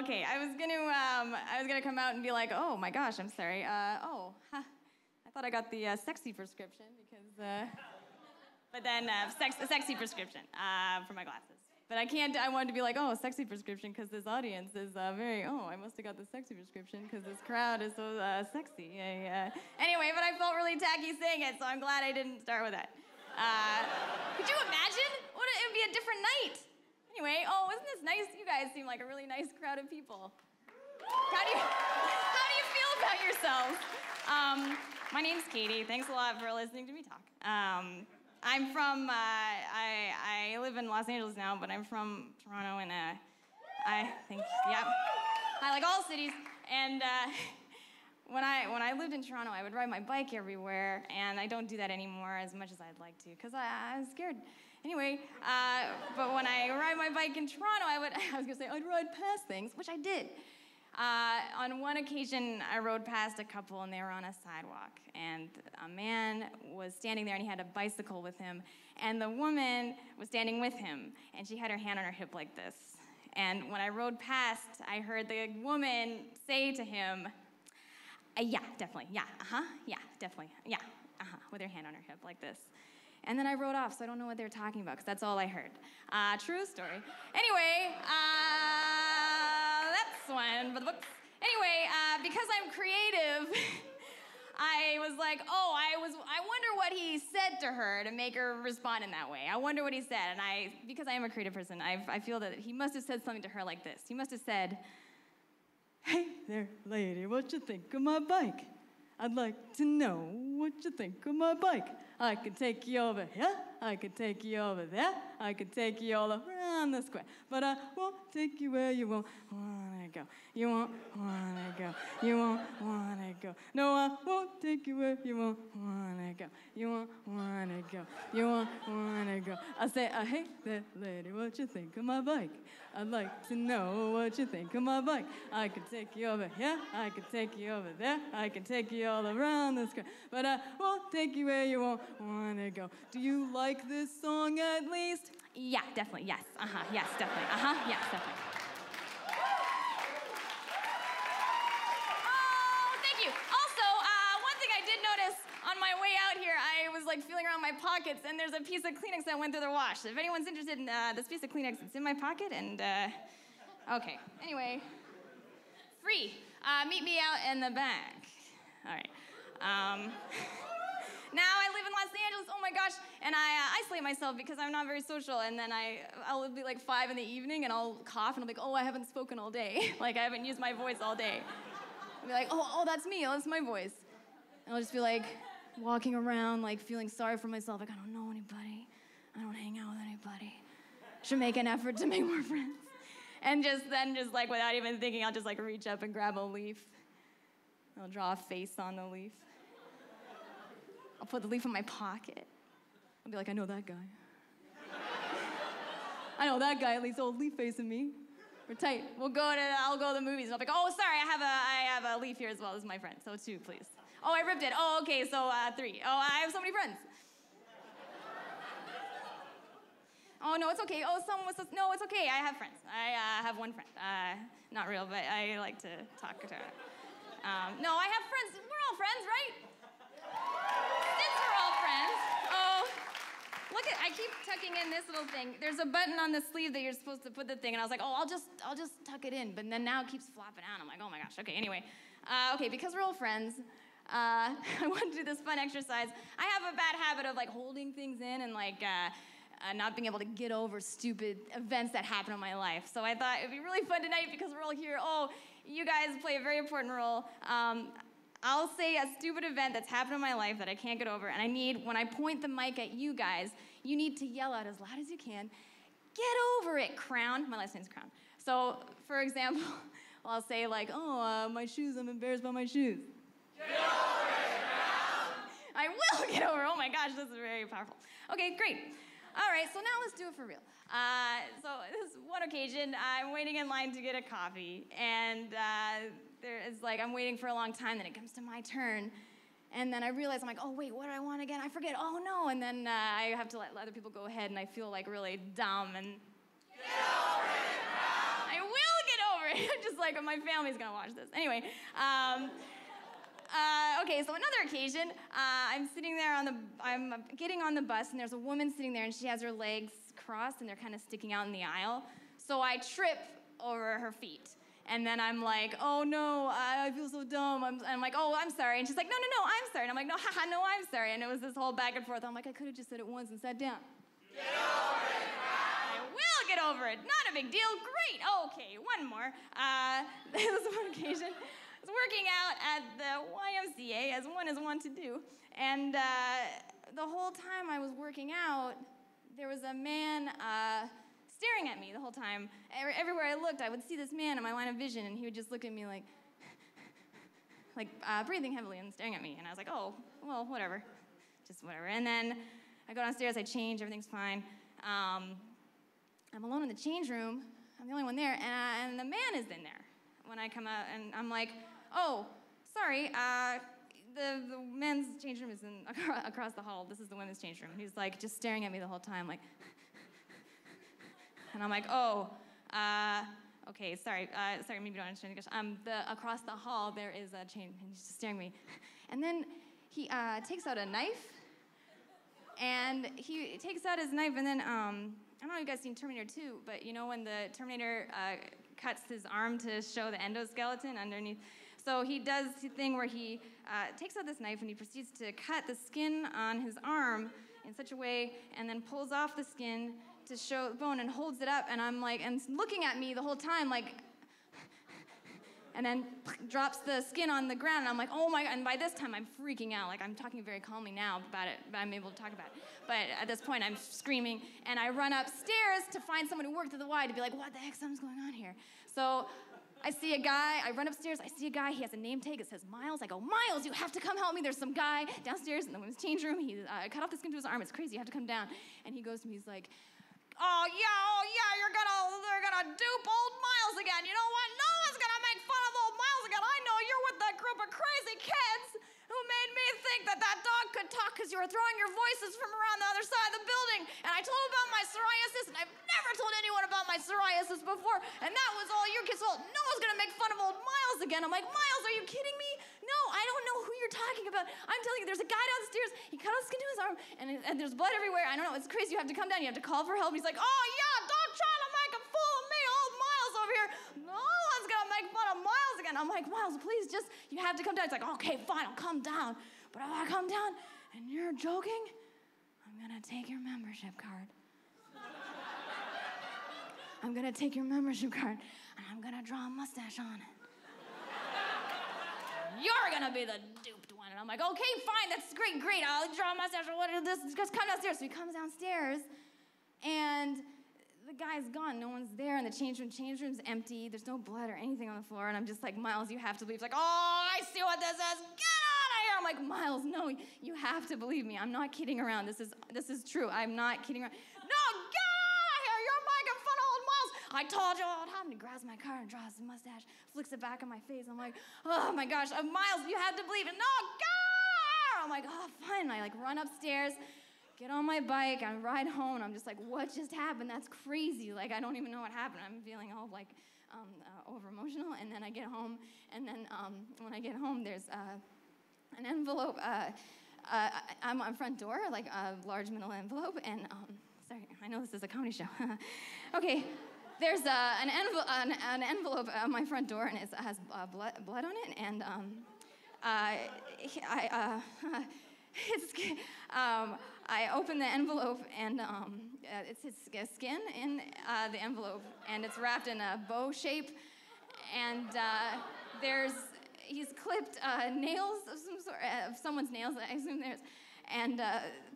okay. I was gonna come out and be like, oh my gosh, I'm sorry. I thought I got the sexy prescription because, but then sexy prescription for my glasses. But I can't. I wanted to be like, oh, sexy prescription because this audience is I must have got the sexy prescription because this crowd is so sexy. Anyway, but I felt really tacky saying it, so I'm glad I didn't start with that. Could you imagine? It would be a different night. Anyway, isn't this nice? You guys seem like a really nice crowd of people. How do you feel about yourselves? My name's Katie. Thanks a lot for listening to me talk. I'm from, I live in Los Angeles now, but I'm from Toronto, and I like all cities. And when I lived in Toronto, I would ride my bike everywhere, and I don't do that anymore as much as I'd like to, because I was scared. Anyway, but when I ride my bike in Toronto, I'd ride past things, which I did. On one occasion, I rode past a couple, and they were on a sidewalk, and a man was standing there, and he had a bicycle with him, and the woman was standing with him, and she had her hand on her hip like this. And when I rode past, I heard the woman say to him, yeah, definitely, yeah, definitely, yeah, with her hand on her hip like this. And then I rode off, so I don't know what they were talking about, because that's all I heard. True story. Anyway, that's one for the books. Anyway, because I'm creative, I was like, I wonder what he said to her to make her respond in that way. I wonder what he said, and because I am a creative person, I feel that he must have said something to her like this. He must have said, "Hey there, lady, what you think of my bike? I'd like to know what you think of my bike. I could take you over here, I could take you over there, I could take you all around the square, but I won't take you where you won't wanna go. You won't wanna go, you won't wanna go. No, I won't take you where you won't wanna go. You won't wanna go, you won't wanna go." I say, "Hey there, lady, what you think of my bike? I'd like to know what you think of my bike. I could take you over here, I could take you over there, I could take you all around the square, but I won't take you where you won't wanna go. Do you like this song at least?" "Yeah, definitely, yes, yes, definitely, yes, definitely." Oh, thank you. Also, one thing I did notice on my way out here, I was like feeling around my pockets, and there's a piece of Kleenex that went through the wash. If anyone's interested in this piece of Kleenex, it's in my pocket, and okay. Anyway, free. Meet me out in the back. All right. Now I live in Los Angeles, oh my gosh, and I isolate myself because I'm not very social, and then I'll be like 5 in the evening, and I'll cough, and I'll be like, oh, I haven't spoken all day. Like, I haven't used my voice all day. I'll be like, oh, that's me, that's my voice. And I'll just be like, walking around, like, feeling sorry for myself, like, I don't know anybody, I don't hang out with anybody. Should make an effort to make more friends. And then like, without even thinking, I'll just like reach up and grab a leaf. I'll draw a face on the leaf. I'll put the leaf in my pocket. I'll be like, I know that guy. I know that guy, at least old leaf face in me. We're tight. I'll go to the movies, and I'll be like, oh, sorry, I have a leaf here as well. This is my friend, so 2, please. Oh, I ripped it. Oh, okay, so 3. Oh, I have so many friends. Oh, no, it's okay. Oh, no, it's okay. I have friends. I have one friend. Not real, but I like to talk to her. No, I have friends. We're all friends, right? Since we're all friends. Oh, look I keep tucking in this little thing. There's a button on the sleeve that you're supposed to put the thing, and I was like, oh, I'll just tuck it in. But then now it keeps flopping out. I'm like, oh my gosh. Okay, anyway. Okay, because we're all friends, I want to do this fun exercise. I have a bad habit of like holding things in and like not being able to get over stupid events that happen in my life. So I thought it'd be really fun tonight because we're all here. Oh, you guys play a very important role. I'll say a stupid event that's happened in my life that I can't get over, and when I point the mic at you guys, you need to yell out as loud as you can, "Get over it, Crown." My last name's Crown. So, for example, I'll say like, oh, my shoes, I'm embarrassed by my shoes. Get over it, Crown. I will get over it. Oh my gosh, this is very powerful. Okay, great. All right, so now let's do it for real. So this one occasion, I'm waiting in line to get a coffee, and I'm waiting for a long time, then it comes to my turn, and then I realize, I'm like, oh wait, what do I want again? I forget, oh no, and then I have to let other people go ahead, and I feel like really dumb, and... Get over it, Crown! I will get over sorry. Just like my family's gonna watch this. Anyway, okay, so another occasion, I'm sitting there I'm getting on the bus, and there's a woman sitting there, and she has her legs crossed, and they're kind of sticking out in the aisle. So I trip over her feet. And then I'm like, oh no, I feel so dumb. I'm like, oh, I'm sorry. And she's like, no, I'm sorry. And I'm like, no, haha, no, I'm sorry. And it was this whole back and forth. I'm like, I could have just said it once and sat down. Get over it, I will get over it. Not a big deal. Great. Okay, one more. There was one occasion. I was working out at the YMCA, as one is wont to do. And the whole time I was working out, there was a man staring at me the whole time. Everywhere I looked, I would see this man in my line of vision, and he would just look at me like breathing heavily and staring at me. And I was like, oh, well, whatever. Just whatever. And then I go downstairs, I change, everything's fine. I'm alone in the change room. I'm the only one there, and the man is in there when I come out, and I'm like, oh, sorry, the men's change room is across the hall. This is the women's change room. And he's like just staring at me the whole time, like, and I'm like, oh, okay, sorry, maybe you don't understand English. Across the hall, there is a change, and he's just staring at me. And then he takes out a knife, and he takes out his knife, and then, I don't know if you guys seen Terminator 2, but you know when the Terminator cuts his arm to show the endoskeleton underneath? So he does the thing where he takes out this knife, and he proceeds to cut the skin on his arm in such a way, and then pulls off the skin to show the bone and holds it up, and I'm like, and looking at me the whole time, like, and then drops the skin on the ground, and I'm like, oh my God, and by this time I'm freaking out, like I'm talking very calmly now about it, but I'm able to talk about it. But at this point I'm screaming, and I run upstairs to find someone who worked at the Y to be like, what the heck, something's going on here. So I see a guy, I run upstairs, I see a guy, he has a name tag, it says Miles. I go, Miles, you have to come help me. There's some guy downstairs in the women's change room. He cut off the skin to his arm, it's crazy, you have to come down. And he goes to me, he's like, oh yeah, they're gonna dupe old Miles again. You know what? No one's gonna make fun of old Miles again. I know you're with that group of crazy kids who made me think that dog could talk because you were throwing your voices from around the other side of the building. And I told him about my psoriasis, and I've never told anyone about my psoriasis before, and that was all your kids' fault. No one's gonna make fun of old Miles again. I'm like, Miles, are you kidding me? No, I don't know who you're talking about. I'm telling you, there's a guy downstairs, he cut off skin to his arm, and there's blood everywhere. I don't know, it's crazy, you have to come down, you have to call for help. He's like, oh yeah, don't try to make a fool of me, old Miles over here. No one's gonna make fun of Miles again. I'm like, Miles, please, you have to come down. He's like, okay, fine, I'll come down. But if I come down and you're joking, I'm gonna take your membership card. I'm gonna take your membership card, and I'm gonna draw a mustache on it. You're gonna be the duped one. And I'm like, okay, fine, that's great. I'll draw a mustache or what is this? Just come downstairs. So he comes downstairs, and the guy's gone. No one's there, and the change room's empty. There's no blood or anything on the floor, and I'm just like, Miles, you have to believe. He's like, oh, I see what this is. Get out of here. I'm like, Miles, no, you have to believe me. I'm not kidding around. This is true. I'm not kidding around. No, get out of here. You're making fun of old Miles. I told you what happened. He grabs my card and draws his mustache, flicks it back on my face. I'm like, oh my gosh, Miles, you have to believe it. No, go! I'm like, oh, fine. And I run upstairs, get on my bike, I ride home, and I'm just like, what just happened? That's crazy. Like, I don't even know what happened. I'm feeling all over emotional. And then I get home, and then when I get home, there's an envelope on my front door, like a large middle envelope, and sorry, I know this is a comedy show. Okay. There's an envelope on my front door, and it has blood on it, and I open the envelope, and it's his skin in the envelope, and it's wrapped in a bow shape, and he's clipped nails of some sort, of someone's nails, I assume there's, and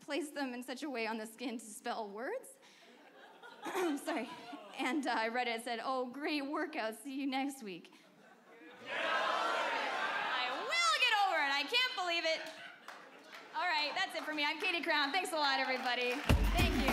placed them in such a way on the skin to spell words. Sorry. And I read it, it said, oh, great workout, see you next week. I will get over it, I can't believe it. All right, that's it for me. I'm Katie Crown. Thanks a lot, everybody. Thank you.